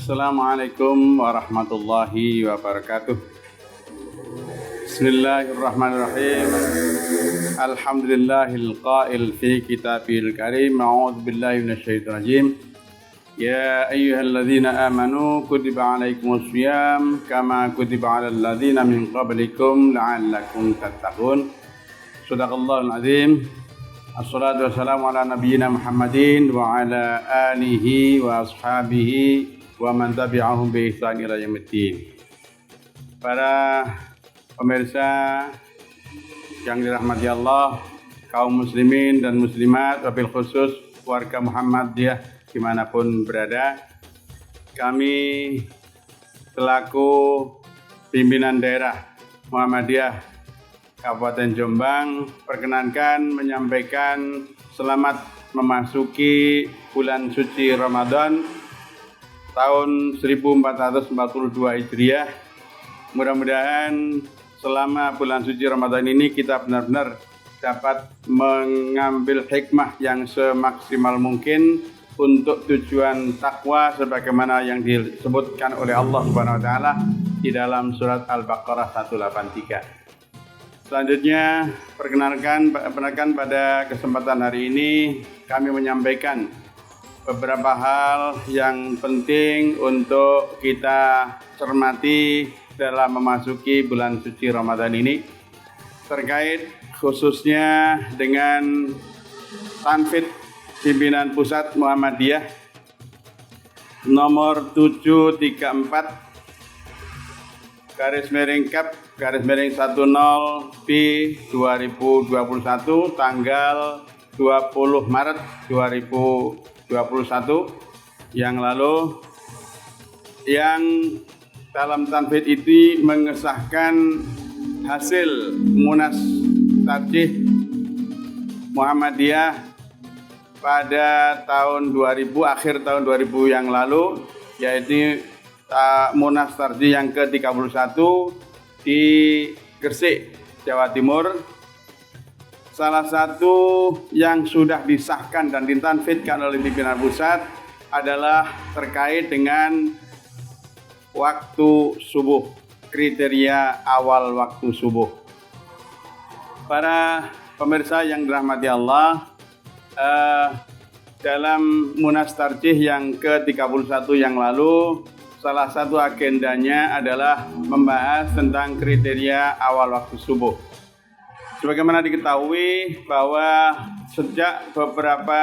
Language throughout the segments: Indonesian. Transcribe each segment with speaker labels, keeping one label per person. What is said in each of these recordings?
Speaker 1: Assalamualaikum warahmatullahi wabarakatuh. Bismillahirrahmanirrahim. Alhamdulillahil qail fi kitabil karim. A'udzu billahi minasyaitonir rajim. Ya ayyuhalladzina amanu kutiba alaikumus shiyam kama kutiba alal ladzina min qablikum la'allakum tattaqun. Shadaqallahul azim. Assalatu wassalamu ala nabiyyina Muhammadin wa ala alihi wa ashabihi wa man tabi'ahum bi ihsan ila yaumiddin. Para pemirsa yang dirahmati Allah, kaum muslimin dan muslimat, wabil khusus warga Muhammadiyah dimanapun berada, kami selaku pimpinan daerah Muhammadiyah Kabupaten Jombang perkenankan menyampaikan selamat memasuki bulan suci Ramadan tahun 1442 Hijriah. Mudah-mudahan selama bulan suci Ramadan ini kita benar-benar dapat mengambil hikmah yang semaksimal mungkin untuk tujuan takwa sebagaimana yang disebutkan oleh Allah Subhanahu wa taala di dalam surat Al-Baqarah 183. Selanjutnya perkenalkan pada kesempatan hari ini kami menyampaikan beberapa hal yang penting untuk kita cermati dalam memasuki bulan suci Ramadan ini, terkait khususnya dengan tanfid pimpinan pusat Muhammadiyah nomor 734/Kap/10 Pi 2021 tanggal 20 Maret 2021 yang lalu, yang dalam tanfid itu mengesahkan hasil Munas Tarjih Muhammadiyah pada tahun 2000, akhir tahun 2000 yang lalu, yaitu Munas Tarjih yang ke-31 di Gresik, Jawa Timur. Salah satu yang sudah disahkan dan ditanfidkan oleh pimpinan pusat adalah terkait dengan waktu subuh, kriteria awal waktu subuh. Para pemirsa yang dirahmati Allah, dalam Munas Tarjih yang ke-31 yang lalu, salah satu agendanya adalah membahas tentang kriteria awal waktu subuh. Sebagaimana diketahui bahwa sejak beberapa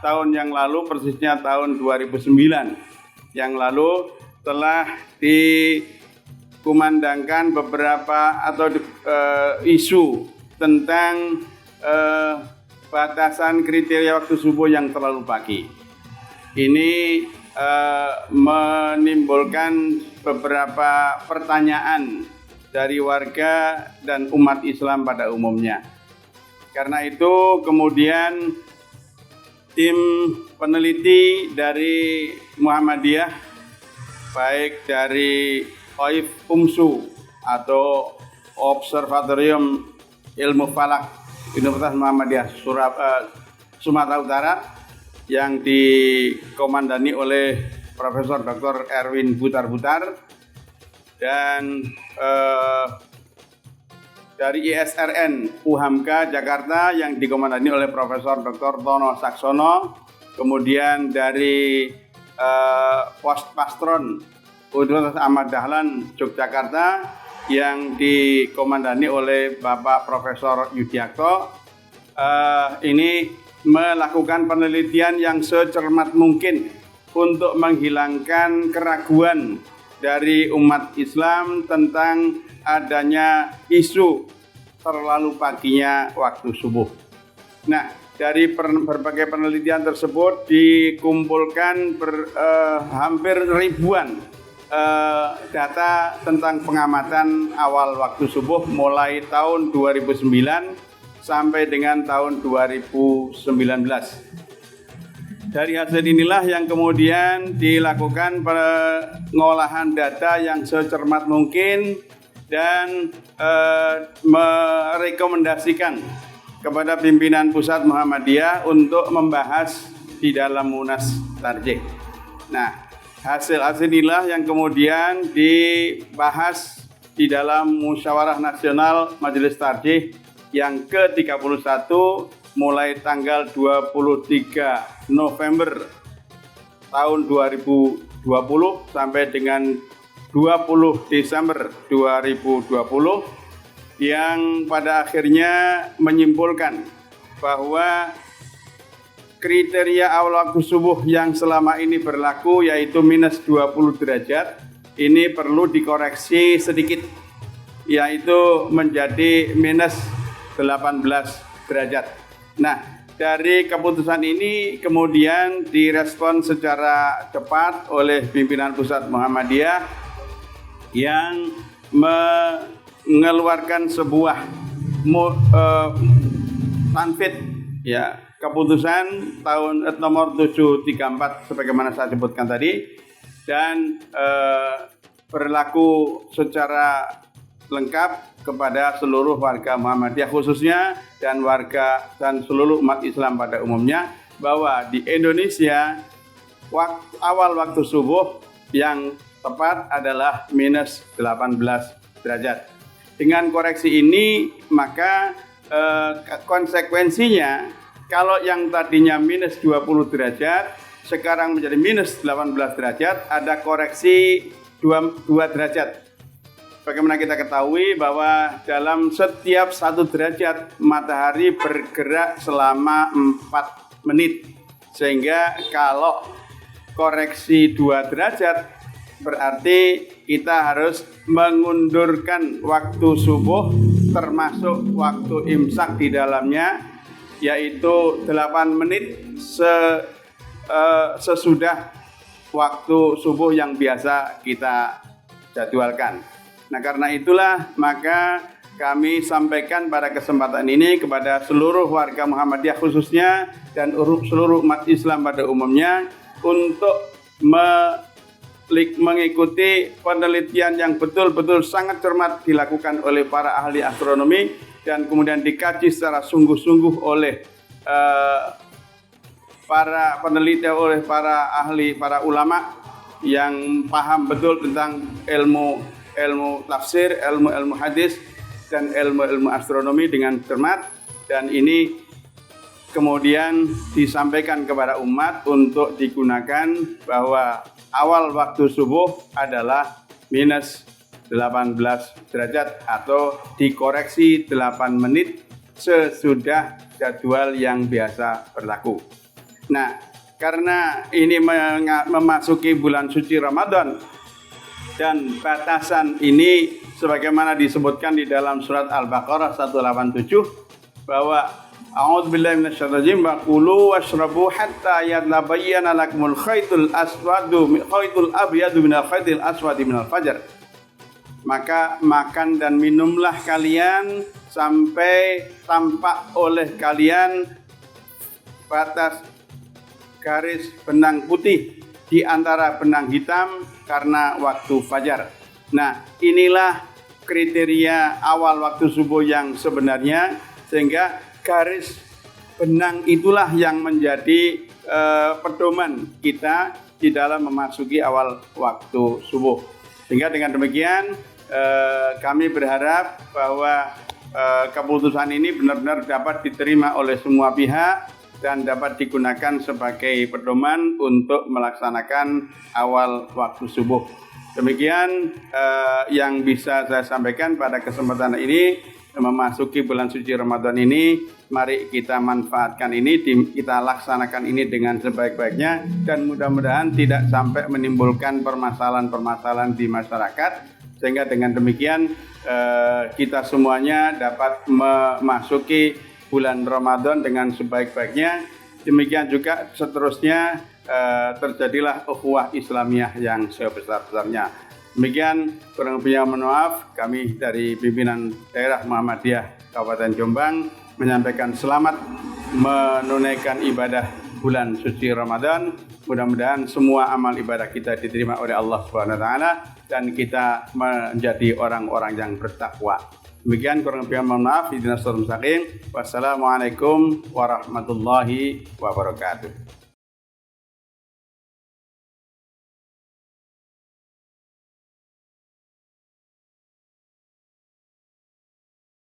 Speaker 1: tahun yang lalu, persisnya tahun 2009 yang lalu, telah dikumandangkan beberapa isu tentang batasan kriteria waktu subuh yang terlalu pagi. Ini menimbulkan beberapa pertanyaan dari warga dan umat Islam pada umumnya. Karena itu kemudian tim peneliti dari Muhammadiyah, baik dari OIF UMSU atau Observatorium Ilmu Falak Universitas Muhammadiyah Sumatera Utara, yang dikomandani oleh Profesor Dr. Erwin Butar-Butar, dan dari ISRN UHAMKA Jakarta yang dikomandani oleh Profesor Dr. Tono Saksono, kemudian dari Pastron Universitas Ahmad Dahlan Yogyakarta yang dikomandani oleh Bapak Profesor Yudiakto. Ini melakukan penelitian yang secermat mungkin untuk menghilangkan keraguan dari umat Islam tentang adanya isu terlalu paginya waktu subuh. Nah, dari berbagai penelitian tersebut dikumpulkan hampir ribuan data tentang pengamatan awal waktu subuh mulai tahun 2009 sampai dengan tahun 2019. Dari hasil inilah yang kemudian dilakukan pengolahan data yang secermat mungkin dan merekomendasikan kepada pimpinan pusat Muhammadiyah untuk membahas di dalam Munas Tarjih. Nah, Hasil-hasil inilah yang kemudian dibahas di dalam Musyawarah Nasional Majelis Tarjih yang ke-31 mulai tanggal 23 November tahun 2020 sampai dengan 20 Desember 2020 yang pada akhirnya menyimpulkan bahwa kriteria awal waktu subuh yang selama ini berlaku yaitu minus 20 derajat ini perlu dikoreksi sedikit, yaitu menjadi minus 18 derajat. Nah, dari keputusan ini kemudian direspon secara cepat oleh pimpinan Pusat Muhammadiyah yang mengeluarkan sebuah tanfid, ya, keputusan tahun nomor 734 sebagaimana saya sebutkan tadi, dan berlaku secara lengkap kepada seluruh warga Muhammadiyah khususnya dan warga dan seluruh umat Islam pada umumnya, bahwa di Indonesia awal waktu subuh yang tepat adalah minus 18 derajat. Dengan koreksi ini maka konsekuensinya kalau yang tadinya minus 20 derajat sekarang menjadi minus 18 derajat, ada koreksi 2 derajat. Bagaimana kita ketahui bahwa dalam setiap 1 derajat matahari bergerak selama 4 menit. Sehingga kalau koreksi 2 derajat berarti kita harus mengundurkan waktu subuh termasuk waktu imsak di dalamnya, yaitu 8 menit sesudah waktu subuh yang biasa kita jadwalkan. Nah, karena itulah maka kami sampaikan pada kesempatan ini kepada seluruh warga Muhammadiyah khususnya dan seluruh umat Islam pada umumnya untuk mengikuti penelitian yang betul-betul sangat cermat dilakukan oleh para ahli astronomi dan kemudian dikaji secara sungguh-sungguh oleh para peneliti, oleh para ahli, para ulama yang paham betul tentang ilmu tafsir, ilmu hadis dan ilmu astronomi dengan cermat, dan ini kemudian disampaikan kepada umat untuk digunakan bahwa awal waktu subuh adalah minus 18 derajat atau dikoreksi 8 menit sesudah jadwal yang biasa berlaku. Nah, karena ini memasuki bulan suci Ramadan dan batasan ini sebagaimana disebutkan di dalam surat Al-Baqarah 187 bahwa a'udzubillahi minasyaitonir rajim wa kulu washrabu hatta yatabayyana lakumul khaytul abyadu minal khaytil aswadi minal fajr. Maka makan dan minumlah kalian sampai tampak oleh kalian batas garis benang putih di antara benang hitam karena waktu fajar. Nah, inilah kriteria awal waktu subuh yang sebenarnya, sehingga garis benang itulah yang menjadi pedoman kita di dalam memasuki awal waktu subuh. Sehingga dengan demikian kami berharap bahwa keputusan ini benar-benar dapat diterima oleh semua pihak dan dapat digunakan sebagai pedoman untuk melaksanakan awal waktu subuh. Demikian yang bisa saya sampaikan pada kesempatan ini. Memasuki bulan suci Ramadan ini, mari kita manfaatkan ini, kita laksanakan ini dengan sebaik-baiknya, dan mudah-mudahan tidak sampai menimbulkan permasalahan-permasalahan di masyarakat, sehingga dengan demikian kita semuanya dapat memasuki bulan Ramadan dengan sebaik-baiknya. Demikian juga seterusnya terjadilah ukhuwah Islamiyah yang sebesar-besarnya. Demikian, kurang lebihnya mohon maaf, kami dari pimpinan daerah Muhammadiyah Kabupaten Jombang menyampaikan selamat menunaikan ibadah bulan suci Ramadan. Mudah-mudahan semua amal ibadah kita diterima oleh Allah Subhanahu wa taala dan kita menjadi orang-orang yang bertakwa. Demikian, kurang lebihnya mohon maaf. Ihdinas siratal mustaqim. Wassalamualaikum warahmatullahi wabarakatuh.